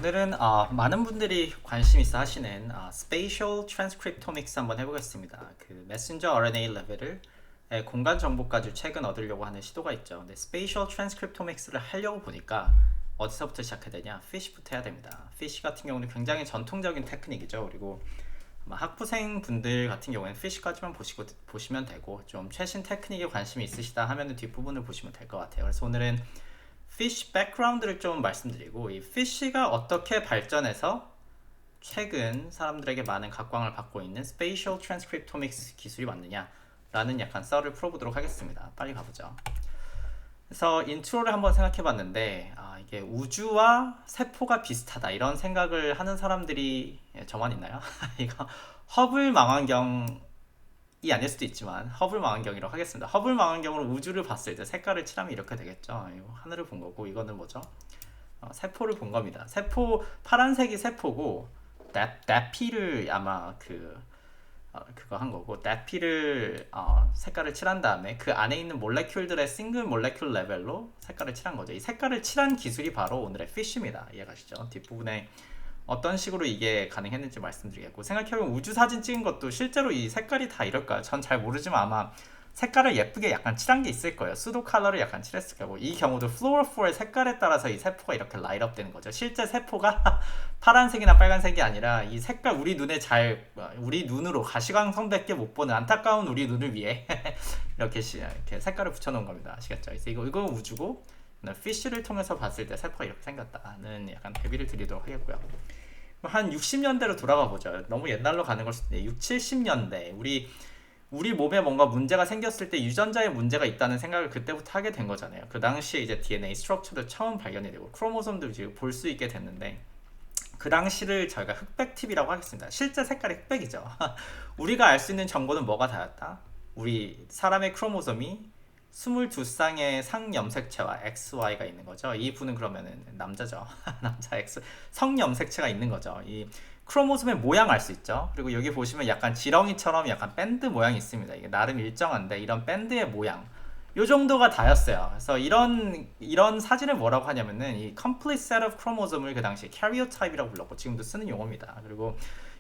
오늘은 많은 분들이 관심 있어 하시는 Spatial Transcriptomics 한번 해보겠습니다. 그 메신저 RNA 레벨을 공간 정보까지 최근 얻으려고 하는 시도가 있죠. 근데 Spatial Transcriptomics를 하려고 보니까 어디서부터 시작해야 되냐? Fish부터 해야 됩니다. Fish 같은 경우는 굉장히 전통적인 테크닉이죠. 그리고 학부생 분들 같은 경우에는 Fish까지만 보시면 되고, 좀 최신 테크닉에 관심이 있으시다 하면 뒷부분을 보시면 될 것 같아요. 그래서 오늘은 피쉬 백그라운드를 좀 말씀드리고, 이 피쉬가 어떻게 발전해서 최근 사람들에게 많은 각광을 받고 있는 스페이셜 트랜스크립토믹스 기술이 왔느냐 라는 약간 썰을 풀어보도록 하겠습니다. 빨리 가보죠. 그래서 인트로를 한번 생각해 봤는데, 이게 우주와 세포가 비슷하다 이런 생각을 하는 사람들이 저만 있나요? 이거 허블 망원경이 아닐 수도 있지만 허블 망원경이라고 하겠습니다. 허블 망원경으로 우주를 봤을 때 색깔을 칠하면 이렇게 되겠죠. 하늘을 본 거고, 이거는 뭐죠? 세포를 본 겁니다. 세포, 파란색이 세포고, 대피를 아마 그거 한 거고, 대피를 색깔을 칠한 다음에 그 안에 있는 몰레큘들의 싱글 몰레큘 레벨로 색깔을 칠한 거죠. 이 색깔을 칠한 기술이 바로 오늘의 피쉬입니다. 이해가시죠? 뒷부분에 어떤 식으로 이게 가능했는지 말씀드리겠고, 생각해보면 우주 사진 찍은 것도 실제로 이 색깔이 다 이럴까요? 전 잘 모르지만 아마 색깔을 예쁘게 약간 칠한 게 있을 거예요. 수도 컬러를 약간 칠했을 거고, 이 경우도 플로로포의 색깔에 따라서 이 세포가 이렇게 라이트업 되는 거죠. 실제 세포가 파란색이나 빨간색이 아니라 이 색깔, 우리 눈으로 가시광선밖에 못 보는 안타까운 우리 눈을 위해 이렇게 색깔을 붙여놓은 겁니다. 아시겠죠? 그래서 이거 우주고, 피쉬를 통해서 봤을 때 세포가 이렇게 생겼다는 약간 대비를 드리도록 하겠고요. 한 60년대로 돌아가 보죠. 너무 옛날로 가는 걸 수도 있는데, 6, 70년대 우리 몸에 뭔가 문제가 생겼을 때 유전자에 문제가 있다는 생각을 그때부터 하게 된 거잖아요. 그 당시에 이제 DNA 스트럭처도 처음 발견이 되고 크로모솜도 이제 볼 수 있게 됐는데, 그 당시를 저희가 흑백 TV라고 하겠습니다. 실제 색깔이 흑백이죠. 우리가 알 수 있는 정보는 뭐가 다였다? 우리 사람의 크로모솜이 22쌍의 상염색체와 XY가 있는 거죠. 이 분은 그러면은 남자죠. 남자 X 성염색체가 있는 거죠. 이 크로모솜의 모양 알 수 있죠. 그리고 여기 보시면 약간 지렁이처럼 약간 밴드 모양이 있습니다. 이게 나름 일정한데, 이런 밴드의 모양 요 정도가 다였어요. 그래서 이런 사진을 뭐라고 하냐면은 이 complete set of chromosome을 그 당시에 karyotype이라고 불렀고, 지금도 쓰는 용어입니다. 그리고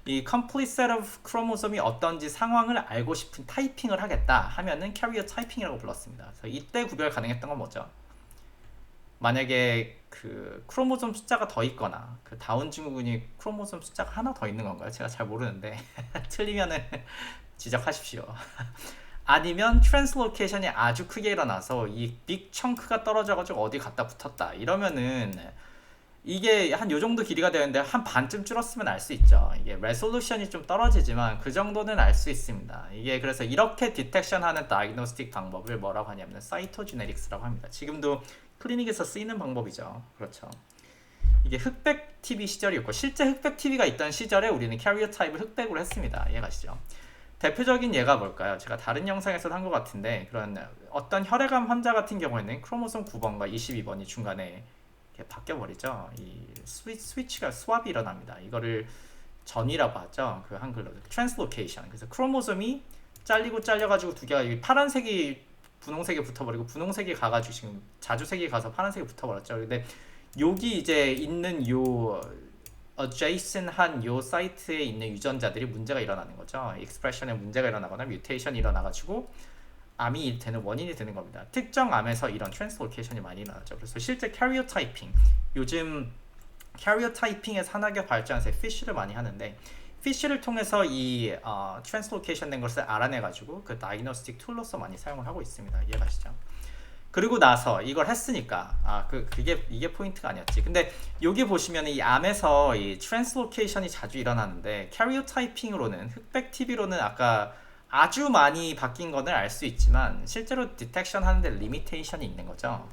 이 complete set of chromosome이 어떤지 상황을 알고 싶은 타이핑을 하겠다 하면은 karyotyping이라고 불렀습니다. 그래서 이때 구별 가능했던 건 뭐죠? 만약에 그 크로모솜 숫자가 더 있거나, 그 다운 증후군이 크로모솜 숫자가 하나 더 있는 건가요? 제가 잘 모르는데 틀리면은 지적하십시오. 아니면 트랜스로케이션이 아주 크게 일어나서 이 빅 청크가 떨어져가지고 어디 갖다 붙었다 이러면은, 이게 한 요 정도 길이가 되는데 한 반쯤 줄었으면 알 수 있죠. 이게 레솔루션이 좀 떨어지지만 그 정도는 알 수 있습니다. 이게 그래서 이렇게 디텍션하는 다이그노스틱 방법을 뭐라고 하냐면 사이토제네릭스라고 합니다. 지금도 클리닉에서 쓰이는 방법이죠. 그렇죠. 이게 흑백 TV 시절이었고, 실제 흑백 TV가 있던 시절에 우리는 캐리어 타입을 흑백으로 했습니다. 이해가시죠? 대표적인 예가 뭘까요? 제가 다른 영상에서도 한 것 같은데, 그런 어떤 혈액암 환자 같은 경우에는 크로모솜 9번과 22번이 중간에 이렇게 바뀌어버리죠. 이 스위치가 스왑이 일어납니다. 이거를 전이라고 하죠. 그 한글로 트랜스로케이션. 그래서 크로모솜이 잘려가지고 두 개가, 파란색이 분홍색에 붙어버리고 분홍색이 가가지고 지금 자주색이 가서 파란색이 붙어버렸죠. 근데 여기 이제 있는 요 adjacent한 요 사이트에 있는 유전자들이 문제가 일어나는 거죠. 익스프레션에 문제가 일어나거나 뮤테이션이 일어나가지고 암이 되는 원인이 되는 겁니다. 특정 암에서 이런 트랜스로케이션이 많이 일어나죠. 그래서 실제 캐리어타이핑, 요즘 캐리어타이핑의 산학이 발전해서 피쉬를 많이 하는데, 피쉬를 통해서 이 트랜스로케이션 된 것을 알아내가지고 그 다이그노스틱 툴로서 많이 사용을 하고 있습니다. 이해가시죠? 그리고 나서 이걸 했으니까 이게 포인트가 아니었지. 근데 여기 보시면 이 암에서 이 트랜스로케이션이 자주 일어나는데, 캐리오타이핑으로는 흑백 TV로는 아까 아주 많이 바뀐 거는 알 수 있지만 실제로 디텍션 하는데 리미테이션이 있는 거죠.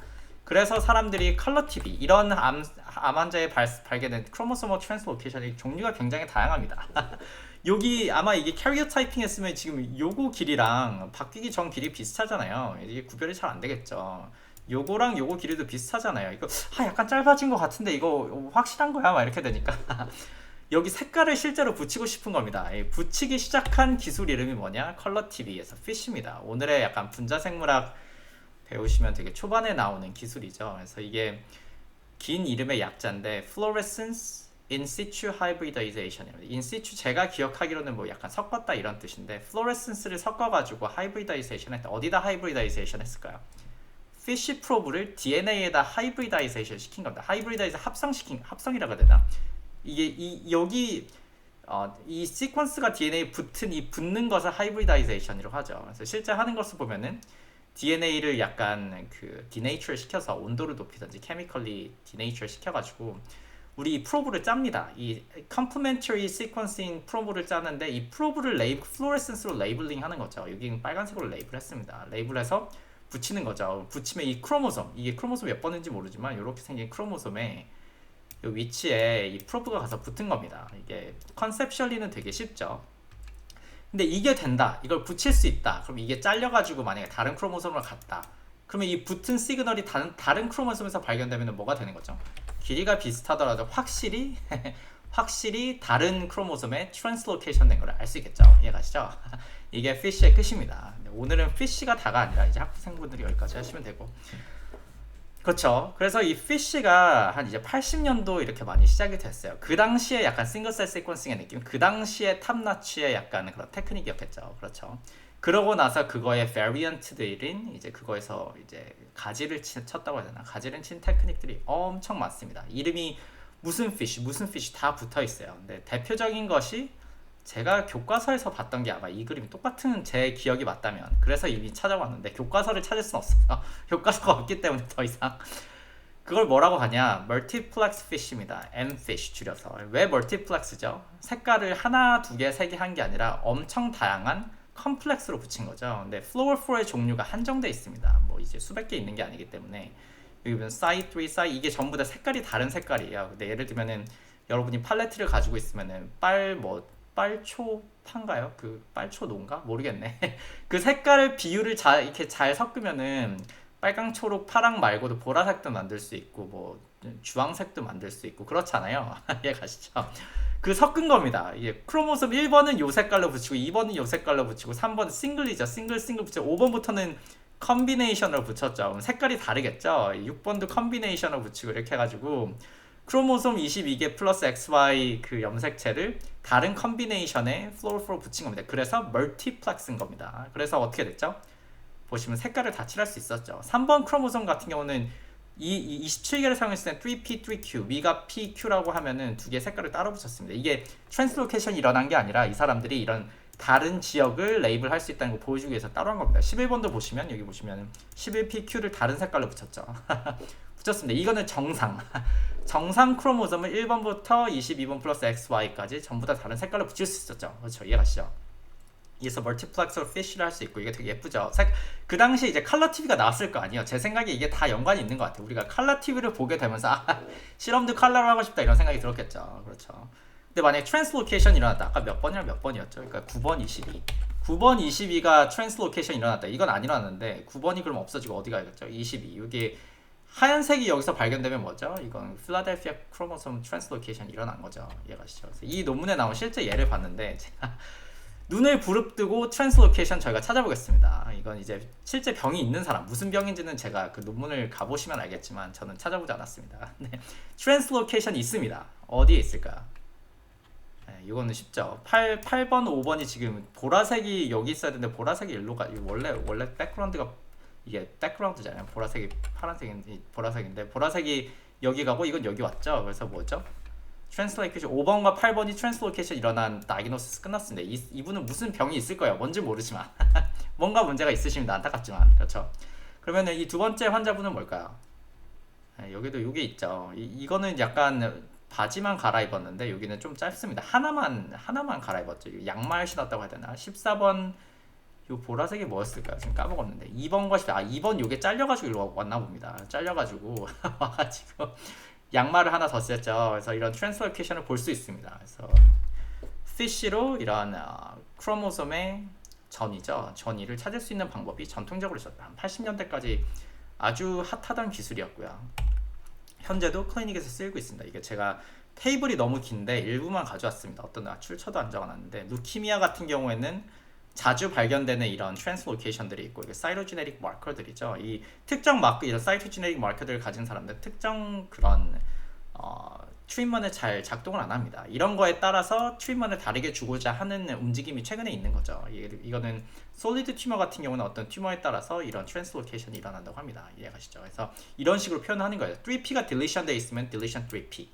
그래서 사람들이 컬러 TV, 이런 암 환자의 발견된 크로모소멀 트랜스로케이션의 종류가 굉장히 다양합니다. 여기 아마 이게 캐리어 타이핑 했으면 지금 요거 길이랑 바뀌기 전 길이 비슷하잖아요. 이게 구별이 잘 안 되겠죠. 요거랑 요거 길이도 비슷하잖아요. 이거 약간 짧아진 것 같은데 이거 확실한 거야? 막 이렇게 되니까 여기 색깔을 실제로 붙이고 싶은 겁니다. 붙이기 시작한 기술 이름이 뭐냐? 컬러 TV에서 피쉬입니다. 오늘의 약간 분자생물학 배우시면 되게 초반에 나오는 기술이죠. 그래서 이게 긴 이름의 약자인데 fluorescence in situ hybridization입니다. in situ 제가 기억하기로는 뭐 약간 섞었다 이런 뜻인데 fluorescence를 섞어가지고 hybridization 했다. 어디다 hybridization 했을까요? fish probe를 DNA에다 hybridization 시킨 겁니다. hybridization 합성이라고 해야 되나? 이게 여기 이 시퀀스가 DNA에 붙은 이 붙는 것을 하이브리다이제이션이라고 하죠. 그래서 실제 하는 것을 보면은 DNA를 약간 그 디네이처를 시켜서 온도를 높이든지 케미컬리 디네이처를 시켜가지고 우리 이 프로브를 짭니다. 이 complementary sequencing 프로브를 짜는데 이 프로브를 플로레센스로 레이블링 하는 거죠. 여기는 빨간색으로 레이블했습니다. 레이블해서 붙이는 거죠. 붙이면 이 크로모솜, 이게 크로모솜 몇 번인지 모르지만 이렇게 생긴 크로모솜에 이 위치에 이 프로브가 가서 붙은 겁니다. 이게 컨셉셜리는 되게 쉽죠. 근데 이게 된다, 이걸 붙일 수 있다. 그럼 이게 잘려가지고 만약에 다른 크로모솜으로 갔다. 그러면 이 붙은 시그널이 다른 크로모솜에서 발견되면 뭐가 되는 거죠? 길이가 비슷하더라도 확실히 다른 크로모솜에 트랜스로케이션 된 걸 알 수 있겠죠. 이해가시죠? 이게 fish의 끝입니다. 오늘은 fish가 다가 아니라 이제 학생분들이 여기까지 하시면 되고. 그렇죠. 그래서 이 fish가 한 이제 80년도 이렇게 많이 시작이 됐어요. 그 당시에 약간 싱글셀 시퀀싱의 느낌, 그 당시에 탑나치의 약간 그런 테크닉이었겠죠. 그렇죠. 그러고 나서 그거의 variant들인 이제 그거에서 이제 가지를 쳤다고 해야 되나? 가지를 친 테크닉들이 엄청 많습니다. 이름이 무슨 fish 다 붙어 있어요. 근데 대표적인 것이 제가 교과서에서 봤던 게 아마 이 그림이 똑같은 제 기억이 맞다면, 그래서 이미 찾아봤는데 교과서를 찾을 수는 없어요. 교과서가 없기 때문에 더 이상. 그걸 뭐라고 하냐? 멀티플렉스 fish입니다. Mfish 줄여서. 왜 멀티플렉스죠? 색깔을 하나, 두 개, 세 개 한 게 아니라 엄청 다양한 컴플렉스로 붙인 거죠. 근데 플로어포의 종류가 한정돼 있습니다. 뭐 이제 수백 개 있는 게 아니기 때문에. 여기 보면 사이 3, 사이, 이게 전부 다 색깔이 다른 색깔이에요. 근데 예를 들면은 여러분이 팔레트를 가지고 있으면은 빨초파인가요? 그 빨초노인가? 모르겠네. 그 색깔을 비율을 이렇게 잘 섞으면은 빨강, 초록, 파랑 말고도 보라색도 만들 수 있고 뭐 주황색도 만들 수 있고 그렇잖아요. 이해가시죠? 그 섞은 겁니다. 이게 크로모솜 1번은 요 색깔로 붙이고 2번은 요 색깔로 붙이고 3번은 싱글이죠. 싱글 붙이고 5번부터는 컨비네이션으로 붙였죠. 그럼 색깔이 다르겠죠. 6번도 컨비네이션으로 붙이고 이렇게 해가지고 크로모솜 22개 플러스 XY 그 염색체를 다른 컨비네이션에 플로어포로 붙인 겁니다. 그래서 멀티플렉스인 겁니다. 그래서 어떻게 됐죠? 보시면 색깔을 다 칠할 수 있었죠. 3번 크로모솜 같은 경우는 이 27개를 사용했을 때 3P, 3Q, 위가 PQ라고 하면은 두 개 색깔을 따로 붙였습니다. 이게 트랜스로케이션이 일어난 게 아니라 이 사람들이 이런 다른 지역을 레이블할 수 있다는 걸 보여주기 위해서 따로 한 겁니다. 11번도 보시면 여기 보시면 11PQ를 다른 색깔로 붙였죠. 붙였습니다. 이거는 정상 크로모솜을 1번부터 22번 플러스 XY까지 전부 다 다른 색깔로 붙일 수 있었죠. 그렇죠. 이해가시죠? 그래서 멀티플렉스로 fish를 할 수 있고 이게 되게 예쁘죠. 그 당시에 이제 컬러 TV가 나왔을 거 아니에요. 제 생각에 이게 다 연관이 있는 것 같아요. 우리가 컬러 TV를 보게 되면서 실험도 컬러로 하고 싶다 이런 생각이 들었겠죠. 그렇죠. 근데 만약에 트랜스로케이션이 일어났다. 아까 몇 번이랑 몇 번이었죠? 그러니까 9번, 22. 9번, 22가 트랜스로케이션이 일어났다. 이건 안 일어났는데 9번이 그럼 없어지고 어디 가야겠죠? 22. 여기 하얀색이 여기서 발견되면 뭐죠? 이건 필라델피아 크로모솜 트랜스로케이션이 일어난 거죠. 이해가시죠? 그래서 이 논문에 나온 실제 예를 봤는데 제가 눈을 부릅뜨고 트랜스로케이션 저희가 찾아보겠습니다. 이건 이제 실제 병이 있는 사람, 무슨 병인지는 제가 그 논문을 가보시면 알겠지만 저는 찾아보지 않았습니다. 네. 트랜스로케이션이 있습니다. 어디에 있을까요? 네, 이거는 쉽죠. 8번, 5번이 지금 보라색이 여기 있어야 되는데 보라색이 일로 가. 원래 백그라운드가 이게 백그라운드잖아요. 보라색이 파란색인데 보라색인데 보라색이 여기 가고 이건 여기 왔죠. 그래서 뭐죠? 트랜스로케이션 5번과 8번이 트랜스로케이션 일어난 다이그노시스 끝났습니다. 이분은 무슨 병이 있을 거예요. 뭔지 모르지만 뭔가 문제가 있으십니다. 안타깝지만. 그렇죠. 그러면 이 두 번째 환자분은 뭘까요? 네, 여기도 이게 있죠. 이거는 약간 바지만 갈아입었는데 여기는 좀 짧습니다. 하나만 갈아입었죠. 양말 신었다고 해야 되나? 14번 요 보라색이 뭐였을까요? 지금 까먹었는데 2번과 2번 요게 잘려가지고 일로 왔나 봅니다. 잘려가지고 와가지고 양말을 하나 더 썼죠. 그래서 이런 트랜스로케이션을 볼 수 있습니다. 그래서 fish로 이런 크로모솜의 전이를 찾을 수 있는 방법이 전통적으로 있었다. 한 80년대까지 아주 핫하던 기술이었고요. 현재도 클리닉에서 쓰이고 있습니다. 이게 제가 테이블이 너무 긴데 일부만 가져왔습니다. 어떤 출처도 안 적어놨는데 루키미아 같은 경우에는 자주 발견되는 이런 트랜스로케이션들이 있고 이게 사이토제네릭 마커들이죠. 이 특정 마크 이런 사이토제네릭 마커들을 가진 사람들 특정 그런 트리트먼을 잘 작동을 안 합니다. 이런 거에 따라서 트리트먼을 다르게 주고자 하는 움직임이 최근에 있는 거죠. 이거는 솔리드 튜머 같은 경우는 어떤 튜머에 따라서 이런 트랜스로케이션이 일어난다고 합니다. 이해가시죠? 그래서 이런 식으로 표현하는 거예요. 3P가 딜리션 돼 있으면 딜리션 3P.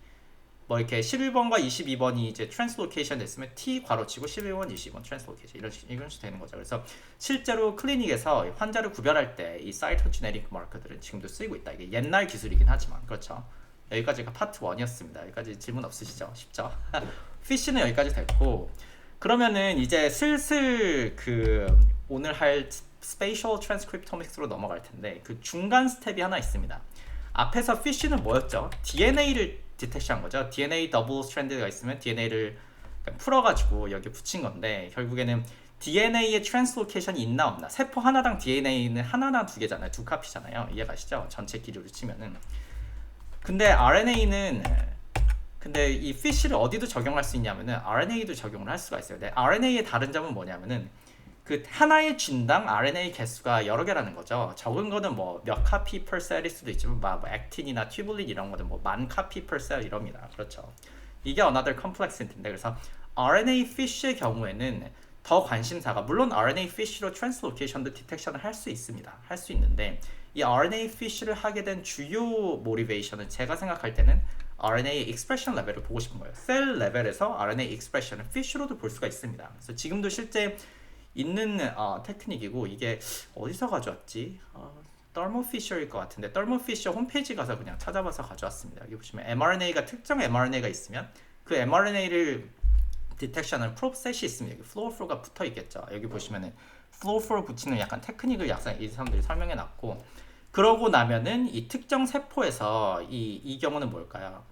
뭐 이렇게 11번과 22번이 이제 트랜스로케이션 됐으면 T 괄호치고 11번, 22번 트랜스로케이션 이런 식으로 되는 거죠. 그래서 실제로 클리닉에서 환자를 구별할 때 이 사이토제네릭 마커들은 지금도 쓰이고 있다. 이게 옛날 기술이긴 하지만 그렇죠. 여기까지가 파트 1이었습니다. 여기까지 질문 없으시죠? 쉽죠? 피쉬는 여기까지 됐고 그러면은 이제 슬슬 그 오늘 할 스페이셜 트랜스크립토믹스로 넘어갈 텐데 그 중간 스텝이 하나 있습니다. 앞에서 피쉬는 뭐였죠? DNA를 디텍션한 거죠. DNA 더블 스트랜드가 있으면 DNA를 풀어가지고 여기 붙인 건데 결국에는 DNA의 트랜스로케이션이 있나 없나 세포 하나당 DNA는 하나나 두 개잖아요. 두 카피잖아요. 이해가시죠? 전체 기류로 치면은 근데 RNA는 근데 이 피쉬를 어디도 적용할 수 있냐면은 RNA도 적용을 할 수가 있어요. 근데 RNA의 다른 점은 뭐냐면은 그 하나의 진당 RNA 개수가 여러 개라는 거죠. 적은 거는 뭐 몇 카피 per 셀일 수도 있지만 뭐 액틴이나 튜블린 이런 거는 뭐 만 카피 per 셀 이럽니다. 그렇죠. 이게 another complexity,인데 그래서 RNA fish의 경우에는 더 관심사가 물론 RNA fish로 트랜스로케이션도 디텍션을 할 수 있습니다. 할 수 있는데 이 RNA fish를 하게 된 주요 모티베이션은 제가 생각할 때는 RNA expression 레벨을 보고 싶은 거예요. 셀 레벨에서 RNA expression을 fish로도 볼 수가 있습니다. 그래서 지금도 실제 있는 테크닉이고 이게 어디서 가져왔지? Thermo Fisher일 것 같은데 Thermo Fisher 홈페이지 가서 그냥 찾아봐서 가져왔습니다. 여기 보시면 mRNA가 특정 mRNA가 있으면 그 mRNA를 디텍션을 프로셋이 있습니다. 여기 플로어프로가 붙어 있겠죠. 여기 보시면은 플로어프로 붙이는 약간 테크닉을 이 사람들이 설명해 놨고 그러고 나면은 이 특정 세포에서 이 경우는 뭘까요?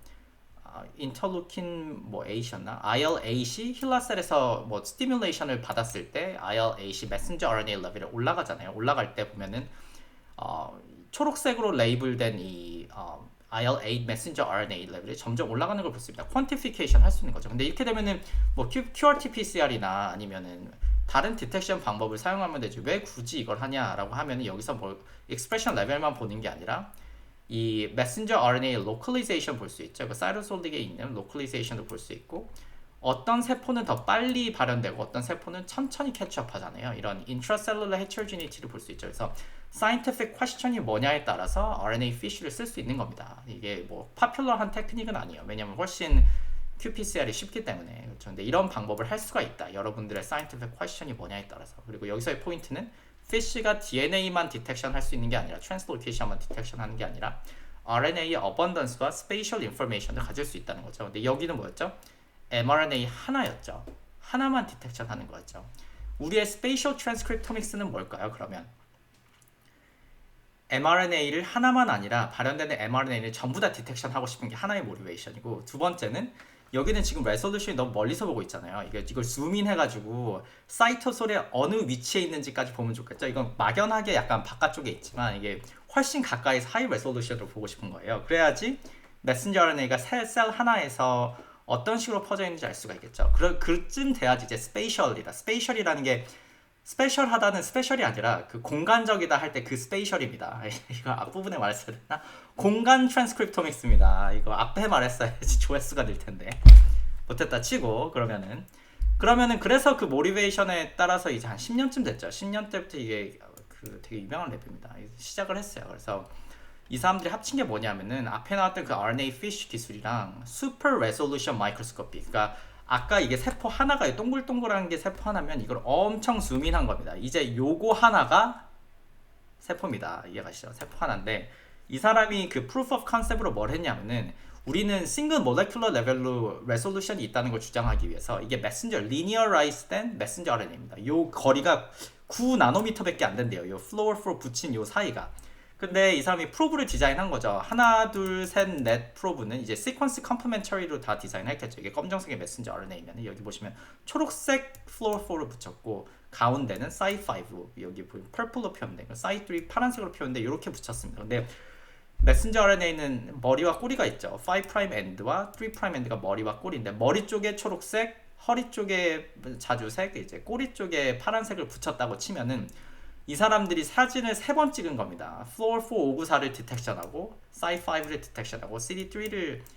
인터루킨 뭐 A였나? IL-8이 힐라셀에서 뭐 스티뮬레이션을 받았을 때 IL-8이 메신저 RNA 레벨이 올라가잖아요. 올라갈 때 보면은 초록색으로 레이블된 이 IL-8 메신저 RNA 레벨이 점점 올라가는 걸 볼 수 있습니다. 퀀티피케이션 할 수 있는 거죠. 근데 이렇게 되면은 뭐 QRT-PCR이나 아니면은 다른 디텍션 방법을 사용하면 되지 왜 굳이 이걸 하냐라고 하면은 여기서 뭐 익스프레션 레벨만 보는 게 아니라 이 메신저 RNA 로컬리제이션 볼 수 있죠. 그 사이토솔릭에 있는 로컬리제이션도 볼 수 있고 어떤 세포는 더 빨리 발현되고 어떤 세포는 천천히 캐치업 하잖아요. 이런 인트라셀룰러 헤테로지니티를 볼 수 있죠. 그래서 사이언티픽 퀘스천이 뭐냐에 따라서 RNA fish를 쓸 수 있는 겁니다. 이게 뭐 파퓰러한 테크닉은 아니에요. 왜냐면 훨씬 qPCR이 쉽기 때문에. 그렇죠. 근데 이런 방법을 할 수가 있다. 여러분들의 사이언티픽 퀘스천이 뭐냐에 따라서. 그리고 여기서의 포인트는 fish가 DNA만 디텍션 할 수 있는 게 아니라 트랜스로케이션만 디텍션 하는 게 아니라 RNA의 어번던스와 스페이셜 인포메이션을 가질 수 있다는 거죠. 근데 여기는 뭐였죠? mRNA 하나였죠. 하나만 디텍션 하는 거였죠. 우리의 스페이셜 트랜스크립토믹스는 뭘까요? 그러면 mRNA를 하나만 아니라 발현되는 mRNA를 전부 다 디텍션 하고 싶은 게 하나의 모티베이션이고 두 번째는 여기는 지금 레솔루션이 너무 멀리서 보고 있잖아요. 이걸 줌인 해가지고 사이토솔의 어느 위치에 있는지까지 보면 좋겠죠. 이건 막연하게 약간 바깥쪽에 있지만 이게 훨씬 가까이서 하이 레솔루션으로 보고 싶은 거예요. 그래야지 메신저 RNA가 셀 하나에서 어떤 식으로 퍼져 있는지 알 수가 있겠죠. 그쯤 돼야지 이제 스페이셜이다. 스페이셜이라는 게 스페셜하다는 스페셜이 아니라 그 공간적이다 할 때 그 스페이셜입니다. 이거 앞부분에 말했어야 됐나? 공간 트랜스크립토믹스입니다. 이거 앞에 말했어야지 조회수가 늘 텐데 못했다 치고 그러면은 그래서 그 모티베이션에 따라서 이제 한 10년쯤 됐죠. 10년 때부터 이게 그 되게 유명한 랩입니다. 시작을 했어요. 그래서 이 사람들이 합친 게 뭐냐면은 앞에 나왔던 그 RNA fish 기술이랑 super resolution microscopy, 그러니까 아까 이게 세포 하나가 동글동글한 게 세포 하나면 이걸 엄청 줌인한 겁니다. 이제 요거 하나가 세포입니다. 이해가시죠? 세포 하나인데 이 사람이 그 proof of concept으로 뭘 했냐면은 우리는 싱글 모레큘러 레벨로 레솔루션이 있다는 걸 주장하기 위해서 이게 메신저 linearized 된 메신저 RNA입니다. 요 거리가 9나노미터밖에 안 된대요. 요 플로어프로 붙인 요 사이가. 근데 이 사람이 프로브를 디자인한 거죠. 하나, 둘, 셋, 넷 프로브는 이제 시퀀스 컴플멘터리로 다 디자인했겠죠. 이게 검정색의 메신저 RNA면 여기 보시면 초록색 플로어포를 붙였고 가운데는 사이5 여기 보면 퍼플로 표현된 사이3 파란색으로 표현된 이렇게 붙였습니다. 근데 메신저 RNA는 머리와 꼬리가 있죠. 5' 엔드와 3' 엔드가 머리와 꼬리인데 머리 쪽에 초록색, 허리 쪽에 자주색, 이제 꼬리 쪽에 파란색을 붙였다고 치면은 이 사람들이 사진을 3번 찍은 겁니다. Floor 4 594를 디텍션하고 Site 5를 디텍션하고 Site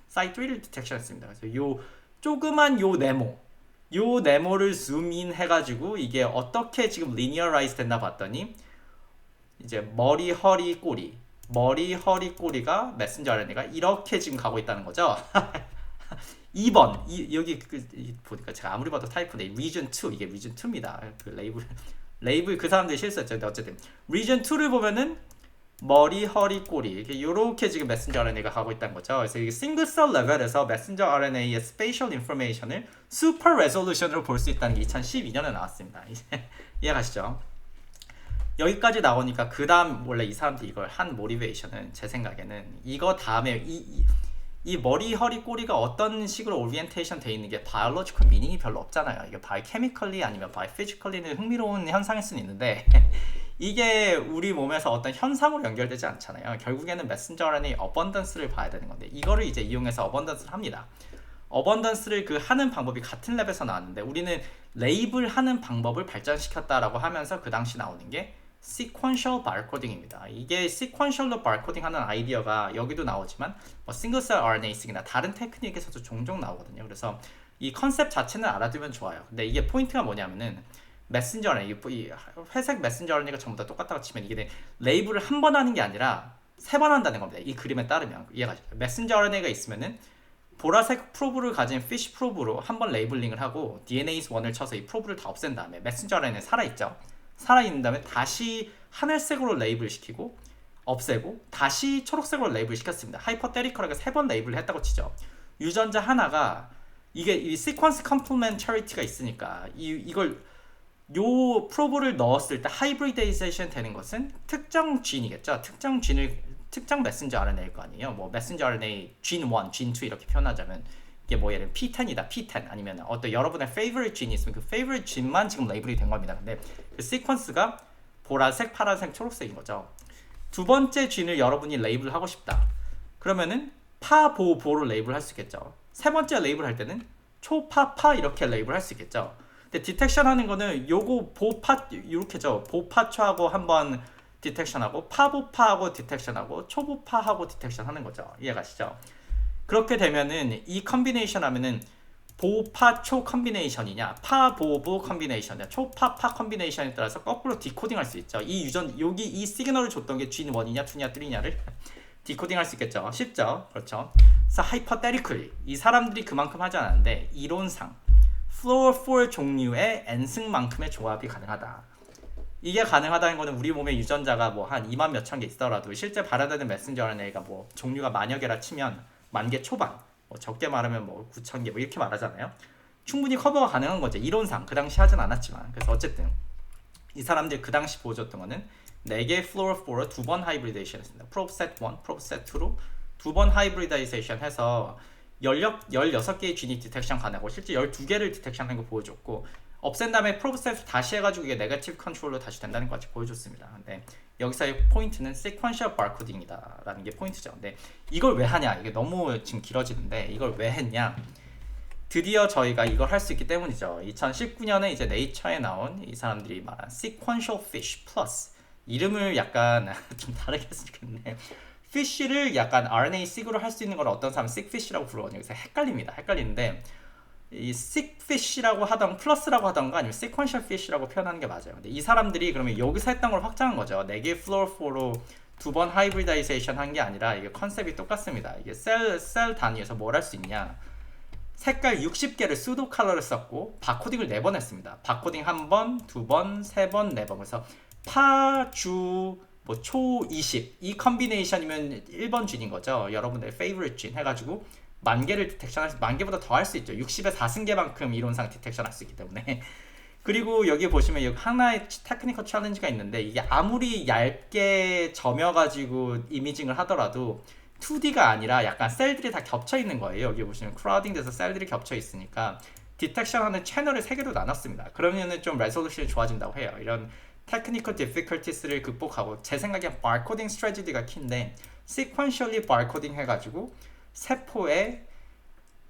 3를 디텍션했습니다. 그래서 요 조그만 요 네모를 줌인 해가지고 이게 어떻게 지금 리니어라이즈 됐나 봤더니 이제 머리, 허리, 꼬리가 메신저 RNA가 이렇게 지금 가고 있다는 거죠. 2번 여기 보니까 제가 아무리 봐도 타이프인데 region 2 이게 region 2입니다. 그 레이블 그 사람들이 실수했죠. 근데 어쨌든 region 2를 보면은 머리, 허리, 꼬리 이렇게 지금 메신저 RNA가 가고 있다는 거죠. 그래서 이게 싱글셀 레벨에서 메신저 RNA의 스페이셜 인포메이션을 슈퍼 레졸루션으로 볼 수 있다는 게 2012년에 나왔습니다. 이제 이해가시죠? 여기까지 나오니까 그 다음 원래 이 사람들이 이걸 한 모티베이션은 제 생각에는 이거 다음에 이 머리, 허리, 꼬리가 어떤 식으로 오리엔테이션 돼 있는 게 바이올로지컬 미닝이 별로 없잖아요. 이게 바이케미컬리 아니면 바이피지컬리는 흥미로운 현상일 수는 있는데 이게 우리 몸에서 어떤 현상으로 연결되지 않잖아요. 결국에는 메신저 RNA 어번던스를 봐야 되는 건데 이거를 이제 이용해서 어번던스를 합니다. 어번던스를 그 하는 방법이 같은 랩에서 나왔는데 우리는 레이블 하는 방법을 발전시켰다라고 하면서 그 당시 나오는 게 sequential barcoding입니다. 이게 sequential로 barcoding 하는 아이디어가 여기도 나오지만 뭐 싱글셀 RNA-seq이나 다른 테크닉에서도 종종 나오거든요. 그래서 이 컨셉 자체는 알아두면 좋아요. 근데 이게 포인트가 뭐냐면은 메신저 RNA, 이 회색 메신저 RNA가 전부 다 똑같다고 치면 이게 레이블을 한 번 하는 게 아니라 3번 한다는 겁니다. 이 그림에 따르면 이해가 가시죠? 메신저 RNA가 있으면은 보라색 프로브를 가진 피쉬 프로브로 한번 레이블링을 하고 DNase 1을 쳐서 이 프로브를 다 없앤 다음에 메신저 RNA 살아있죠. 살아있는 다음에 다시 하늘색으로 레이블 시키고 없애고 다시 초록색으로 레이블 시켰습니다. 하이퍼테리컬하게 3번 레이블을 했다고 치죠. 유전자 하나가 이게 이 시퀀스 컴플멘터리티가 있으니까 이걸 요 프로브를 넣었을 때 하이브리데이제이션 되는 것은 특정 진이겠죠. 특정 메신저 RNA일 거 아니에요. 뭐 메신저 RNA 진 1, 진 2 이렇게 표현하자면 이게 뭐 예를 들면 P10이다, P10 아니면 어떤 여러분의 favorite 진이 있으면 그 favorite 진만 지금 레이블이 된 겁니다. 근데 그 시퀀스가 보라색, 파란색, 초록색인 거죠. 두 번째 진을 여러분이 레이블 하고 싶다. 그러면은 파보보로 레이블 할 수 있겠죠. 세 번째 레이블 할 때는 초파파 이렇게 레이블 할 수 있겠죠. 근데 디텍션 하는 거는 요거 보파 이렇게죠. 보파초하고 한번 디텍션하고 파보파하고 디텍션하고 초보파하고 디텍션 하는 거죠. 이해가시죠? 그렇게 되면은 이 컨비네이션 하면은 보파초 컨비네이션이냐 파보보 컨비네이션이냐 초파파 컨비네이션에 따라서 거꾸로 디코딩 할 수 있죠. 여기 이 시그널을 줬던 게 진 1이냐 2냐 3냐를 디코딩 할 수 있겠죠. 쉽죠. 그렇죠. 그래서 hypothetically 이 사람들이 그만큼 하지 않았는데 이론상 floor 4 종류의 n승만큼의 조합이 가능하다. 이게 가능하다는 거는 우리 몸의 유전자가 뭐 한 2만 몇천 개 있더라도 실제 발화되는 메신저 RNA가 뭐 종류가 만여 개라 치면 만 개 초반, 뭐 적게 말하면 뭐 9천 개 뭐 이렇게 말하잖아요. 충분히 커버가 가능한 거죠. 이론상 그 당시 하진 않았지만. 그래서 어쨌든 이 사람들 그 당시 보여줬던 거는 4개의 floor 4로 2번 하이브리데이션 했습니다. probe set 1, probe set 2로 2번 하이브리데이션 해서 16개의 진이 디텍션 가능하고 실제 12개를 디텍션하는 거 보여줬고 없앤 다음에 프로브 셋 다시 해가지고 이게 네거티브 컨트롤로 다시 된다는 것까지 보여줬습니다. 근데 여기서의 포인트는 sequential barcoding이다 라는 게 포인트죠. 근데 이걸 왜 하냐, 이게 너무 지금 길어지는데 이걸 왜 했냐, 드디어 저희가 이걸 할 수 있기 때문이죠. 2019년에 이제 네이처에 나온 이 사람들이 말한 sequential fish plus, 이름을 약간 좀 다르게 했으면 좋겠네. fish를 약간 RNA-seq으로 할 수 있는 걸 어떤 사람은 sickfish라고 부르거든요. 그래서 헷갈리는데 이 sickfish라고 하던 플러스라고 하던가 아니면 sequential fish라고 표현하는 게 맞아요. 근데 이 사람들이 그러면 여기서 했던 걸 확장한 거죠. 4개 floor 4로 2번 하이브리다이제이션 한 게 아니라 이게 컨셉이 똑같습니다. 이게 셀 단위에서 뭘 할 수 있냐, 색깔 60개를 수도 컬러를 썼고 바코딩을 4번 했습니다. 바코딩 1번, 2번, 3번, 4번. 그래서 파, 주, 뭐 초 20, 이 컨비네이션이면 1번 진인 거죠. 여러분들의 favorite 진 해가지고 10,000개를 디텍션할 수, 10,000개보다 더 할 수 있죠. 60의 4승계만큼 이론상 디텍션 할 수 있기 때문에. 그리고 여기 보시면 여기 하나의 테크니컬 챌린지가 있는데 이게 아무리 얇게 점여가지고 이미징을 하더라도 2D가 아니라 약간 셀들이 다 겹쳐 있는 거예요. 여기 보시면 크라우딩 돼서 셀들이 겹쳐 있으니까 디텍션하는 채널을 3개로 나눴습니다. 그러면은 좀 레솔루션이 좋아진다고 해요. 이런 테크니컬 디피컬티스를 극복하고 제 생각엔 바코딩 스트래티지가 키인데 sequentially 바코딩 해가지고 세포의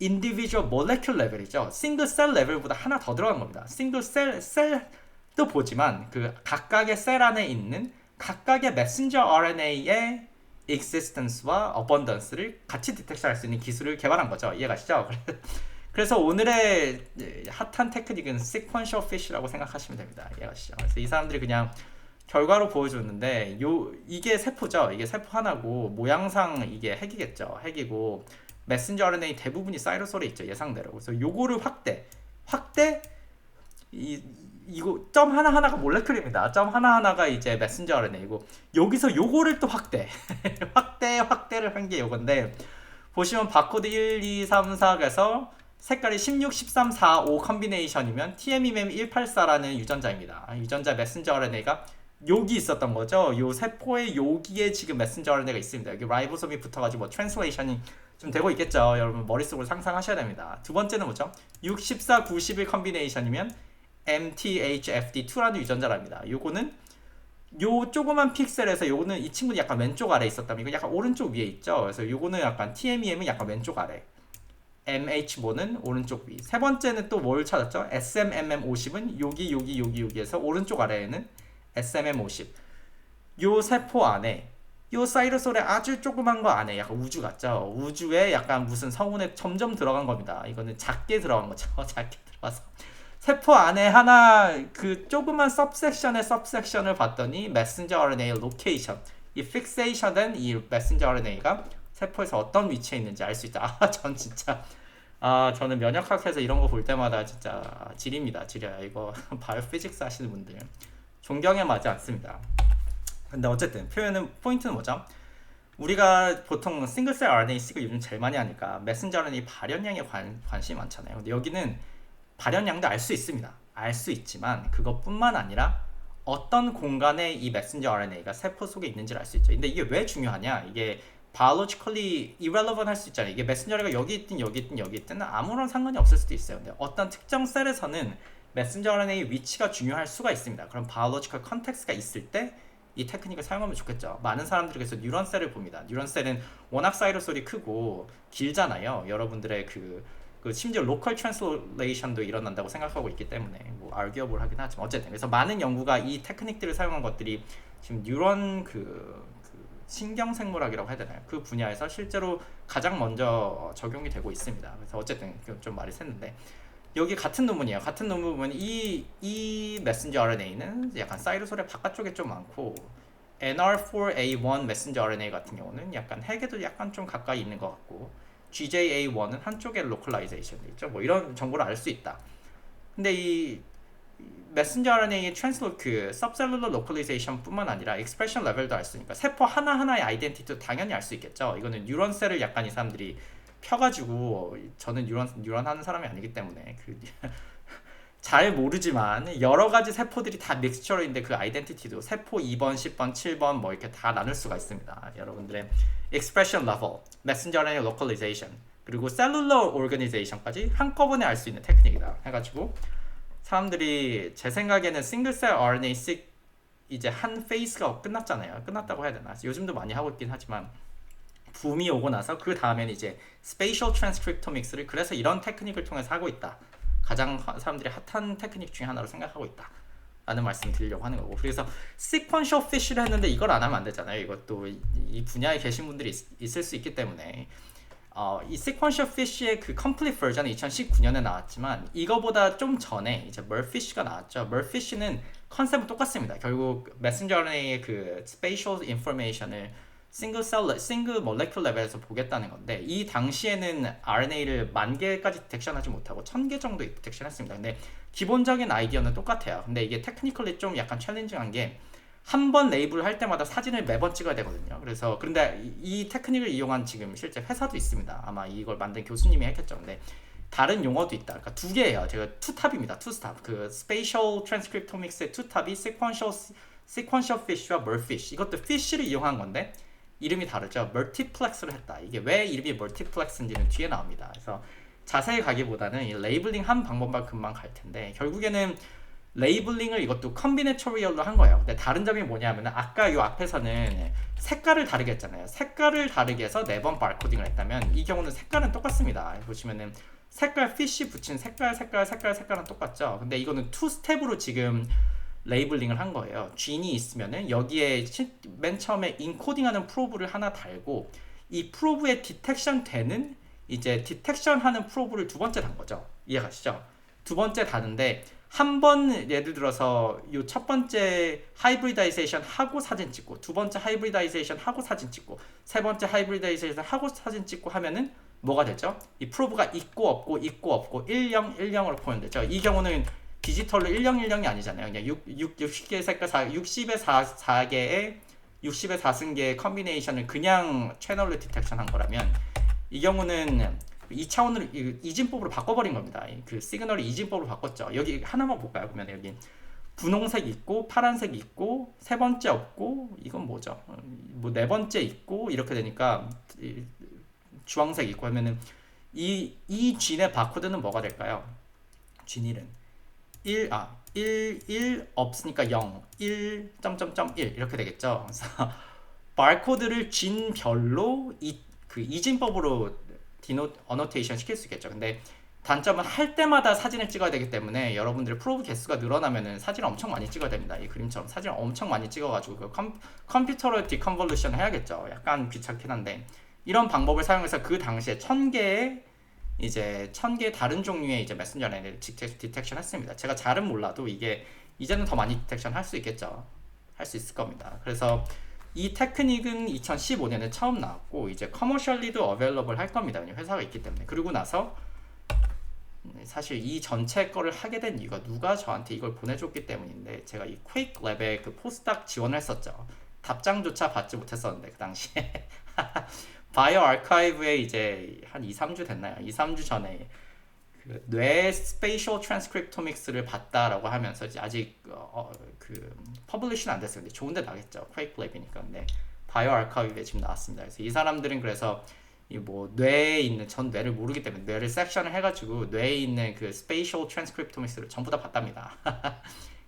individual molecule 레벨이죠. 싱글 셀 레벨보다 하나 더 들어간 겁니다. 싱글 셀도 보지만 그 각각의 셀 안에 있는 각각의 메신저 RNA의 existence와 abundance를 같이 디텍션할 수 있는 기술을 개발한 거죠. 이해가시죠? 그래서 오늘의 핫한 테크닉은 sequential fish라고 생각하시면 됩니다. 이해가시죠? 그래서 이 사람들이 그냥 결과로 보여줬는데 이게 세포죠. 이게 세포 하나고 모양상 이게 핵이겠죠. 핵이고 메신저 RNA 대부분이 사이로솔에 있죠. 예상대로. 그래서 요거를 확대 이거 점 하나하나가 몰레큘입니다. 점 하나하나가 이제 메신저 RNA이고 여기서 요거를 또 확대를 한 게 요건데 보시면 바코드 1, 2, 3, 4에서 색깔이 16, 13, 4, 5 컨비네이션이면 TMEM184라는 유전자입니다. 유전자 메신저 RNA가 여기 있었던 거죠. 요 세포의 여기에 지금 메신저 RNA가 있습니다. 여기 라이보솜이 붙어가지고 뭐 트랜슬레이션이 좀 되고 있겠죠. 여러분 머릿속으로 상상하셔야 됩니다. 두 번째는 뭐죠? 6, 14, 9, 11 컨비네이션이면 MTHFD2라는 유전자랍니다. 요거는 요 조그만 픽셀에서 요거는 이 친구는 약간 왼쪽 아래 있었다면 이거 약간 오른쪽 위에 있죠. 그래서 요거는 약간 TMEM은 약간 왼쪽 아래, MH4는 오른쪽 위. 세 번째는 또 뭘 찾았죠? SMMM50은 여기에서 오른쪽 아래에는 SMM50. 요 세포 안에 요 사이로솔의 아주 조그만 거 안에 약간 우주 같죠? 우주에 약간 무슨 성운에 점점 들어간 겁니다. 이거는 작게 들어간 거죠. 작게 들어가서 세포 안에 하나 그 조그만 सब섹션을 봤더니 메신저 RNA 로케이션, 이 픽세이션된 이 메신저 RNA가 세포에서 어떤 위치에 있는지 알 수 있다. 저는 면역학에서 이런 거 볼 때마다 진짜 지립니다. 지려요. 이거 바이오피직스 하시는 분들 존경에 맞지 않습니다. 근데 어쨌든 포인트는 뭐죠? 우리가 보통 싱글셀 RNA-seq을 요즘 제일 많이 하니까 메신저 RNA 발현량에 관심이 많잖아요. 근데 여기는 발현량도 알 수 있습니다. 알 수 있지만 그것뿐만 아니라 어떤 공간에 이 메신저 RNA가 세포 속에 있는지를 알 수 있죠. 근데 이게 왜 중요하냐? 이게 biologically irrelevant 할 수 있잖아요. 이게 메신저 RNA가 여기 있든 아무런 상관이 없을 수도 있어요. 근데 어떤 특정 셀에서는 메신저 RNA의 위치가 중요할 수가 있습니다. 그럼 biological context가 있을 때 이 테크닉을 사용하면 좋겠죠. 많은 사람들이 그래서 뉴런셀을 봅니다. 뉴런셀은 워낙 사이로솔이 크고 길잖아요. 여러분들의 그 심지어 로컬 트랜슬레이션도 일어난다고 생각하고 있기 때문에 뭐 arguable 하긴 하지만 어쨌든 그래서 많은 연구가 이 테크닉들을 사용한 것들이 지금 뉴런 신경생물학이라고 해야 되나요? 그 분야에서 실제로 가장 먼저 적용이 되고 있습니다. 그래서 어쨌든 좀 말이 샜는데 여기 같은 논문이에요. 같은 논문 보면 이 메신저 RNA는 약간 사이로솔의 바깥쪽에 좀 많고 NR4A1 메신저 RNA 같은 경우는 약간 핵에도 약간 좀 가까이 있는 것 같고 GJA1은 한쪽에 로컬라이제이션이 있죠. 뭐 이런 정보를 알 수 있다. 근데 이 메신저 RNA의 subcellular localization뿐만 아니라 expression level도 알 수 있으니까 세포 하나하나의 아이덴티티도 당연히 알 수 있겠죠. 이거는 뉴런셀을 약간 이 사람들이 펴가지고 저는 뉴런 하는 사람이 아니기 때문에 잘 모르지만 여러 가지 세포들이 다 믹스처러인데 그 아이덴티티도 세포 2번, 10번, 7번 뭐 이렇게 다 나눌 수가 있습니다. 여러분들의 expression level, messenger RNA localization 그리고 cellular organization까지 한꺼번에 알 수 있는 테크닉이다 해가지고 사람들이 제 생각에는 싱글셀 RNA-seq 이제 한 페이스가 끝났잖아요. 끝났다고 해야 되나? 요즘도 많이 하고 있긴 하지만 붐이 오고 나서 그 다음에는 이제 spatial transcriptomics를 그래서 이런 테크닉을 통해서 하고 있다. 가장 사람들이 핫한 테크닉 중에 하나로 생각하고 있다. 라는 말씀 드리려고 하는 거고 그래서 sequential fish를 했는데 이걸 안 하면 안 되잖아요. 이것도 이 분야에 계신 분들이 있을 수 있기 때문에 이 sequential fish의 그 complete version은 2019년에 나왔지만 이거보다 좀 전에 이제 merfish가 나왔죠. merfish는 컨셉은 똑같습니다. 결국 messenger RNA의 그 spatial information을 싱글 모레큘 레벨에서 보겠다는 건데 이 당시에는 RNA를 10,000개까지 디텍션하지 못하고 1,000개 정도 디텍션했습니다. 근데 기본적인 아이디어는 똑같아요. 근데 이게 테크니컬리 좀 약간 챌린징한 게 한 번 레이블 할 때마다 사진을 매번 찍어야 되거든요. 그런데 이 테크닉을 이용한 지금 실제 회사도 있습니다. 아마 이걸 만든 교수님이 했겠죠. 근데 다른 용어도 있다. 그러니까 두 개예요. 제가 투탑입니다. 투스탑. 그 spatial transcriptomics의 투탑이 sequential fish와 merfish. 이것도 fish를 이용한 건데 이름이 다르죠. 멀티플렉스를 했다. 이게 왜 이름이 멀티플렉스인지는 뒤에 나옵니다. 그래서 자세히 가기보다는 이 레이블링 한 방법만 금방 갈 텐데 결국에는 레이블링을 이것도 컨비네토리얼로 한 거예요. 근데 다른 점이 뭐냐면 아까 이 앞에서는 색깔을 다르게 했잖아요. 색깔을 다르게 해서 4번 바코딩을 했다면 이 경우는 색깔은 똑같습니다. 보시면은 색깔 피쉬 붙인 색깔은 똑같죠. 근데 이거는 투 스텝으로 지금 레이블링을 한 거예요. 쥔이 있으면은 여기에 맨 처음에 인코딩하는 프로브를 하나 달고 이 프로브에 디텍션 되는 이제 디텍션 하는 프로브를 두 번째 단 거죠. 이해가시죠? 두 번째 다는데 한 번 예를 들어서 이 첫 번째 하이브리다이제이션 하고 사진 찍고 두 번째 하이브리다이제이션 하고 사진 찍고 세 번째 하이브리다이제이션 하고 사진 찍고 하면은 뭐가 되죠? 이 프로브가 있고 없고 10으로 포함되죠. 이 경우는 디지털로 1010이 아니잖아요. 그냥 60개 색깔 60의 4개의 60의 4승계의 컨비네이션을 그냥 채널로 디텍션 한 거라면 이 경우는 2차원으로 이진법으로 바꿔버린 겁니다. 그 시그널을 이진법으로 바꿨죠. 여기 하나만 볼까요? 그러면 여기 분홍색 있고 파란색 있고 세 번째 없고 이건 뭐죠? 뭐 네 번째 있고 이렇게 되니까 주황색 있고 하면은 이 쥔의 바코드는 뭐가 될까요? 쥔1은 1 없으니까 0 1 1 이렇게 되겠죠. 그래서 바코드를 쥔별로 그 이진법으로 어노테이션 시킬 수 있겠죠. 근데 단점은 할 때마다 사진을 찍어야 되기 때문에 여러분들의 프로브 개수가 늘어나면은 사진을 엄청 많이 찍어야 됩니다. 이 그림처럼 사진을 엄청 많이 찍어가지고 그 컴퓨터로 디컨볼루션 해야겠죠. 약간 귀찮긴 한데 이런 방법을 사용해서 그 당시에 1000개의 다른 종류의 이제 메신저 RNA를 디텍션 했습니다. 제가 잘은 몰라도 이게 이제는 더 많이 디텍션 할 수 있겠죠. 할 수 있을 겁니다. 그래서 이 테크닉은 2015년에 처음 나왔고 이제 커머셜리도 어베일러블 할 겁니다. 회사가 있기 때문에. 그리고 나서 사실 이 전체 거를 하게 된 이유가 누가 저한테 이걸 보내줬기 때문인데 제가 이 퀘이크 랩에 그 포스닥 지원을 했었죠. 답장조차 받지 못했었는데 그 당시에 바이오 아카이브에 이제 한 2-3주 됐나요? 2-3주 전에 그 뇌 스페이셜 트랜스크립토믹스를 봤다라고 하면서 이제 아직 그 퍼블리시는 안 됐어요. 근데 좋은데 나겠죠. 퀘이크 랩이니까. 근데 바이오 아카이브에 지금 나왔습니다. 그래서 이 사람들은 그래서 이 뭐 뇌에 있는 전 뇌를 모르기 때문에 뇌를 섹션을 해가지고 뇌에 있는 그 스페이셜 트랜스크립토믹스를 전부 다 봤답니다.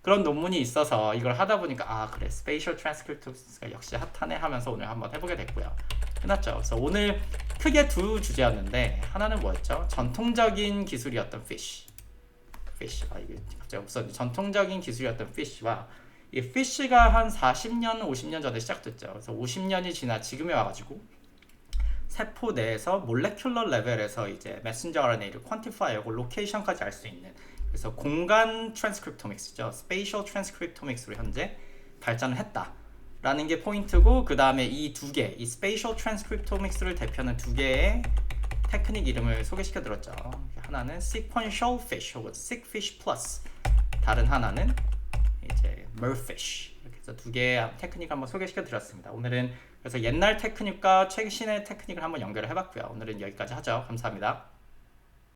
그런 논문이 있어서 이걸 하다 보니까 아 그래 스페이셜 트랜스크립토믹스가 역시 핫하네 하면서 오늘 한번 해보게 됐고요. 끝났죠. 그래서 오늘 크게 두 주제였는데 하나는 뭐였죠? 전통적인 기술이었던 fish. 이게 갑자기 없었는데 전통적인 기술이었던 fish와 이 fish가 한 40년, 50년 전에 시작됐죠. 그래서 50년이 지나 지금에 와가지고 세포 내에서 몰레큘러 레벨에서 이제 메신저 RNA를 퀀티파이하고 로케이션까지 알 수 있는 그래서 공간 트랜스크립토믹스죠. 스페이셜 트랜스크립토믹스로 현재 발전을 했다. 라는 게 포인트고 그 다음에 이 두 개, 이 스페이셜 트랜스크립토믹스를 대표하는 두 개의 테크닉 이름을 소개시켜 드렸죠. 하나는 sequential fish 혹은 seqfish plus 다른 하나는 이제 merfish 이렇게 해서 두 개의 테크닉 한번 소개시켜 드렸습니다. 오늘은 그래서 옛날 테크닉과 최신의 테크닉을 한번 연결을 해봤고요. 오늘은 여기까지 하죠. 감사합니다.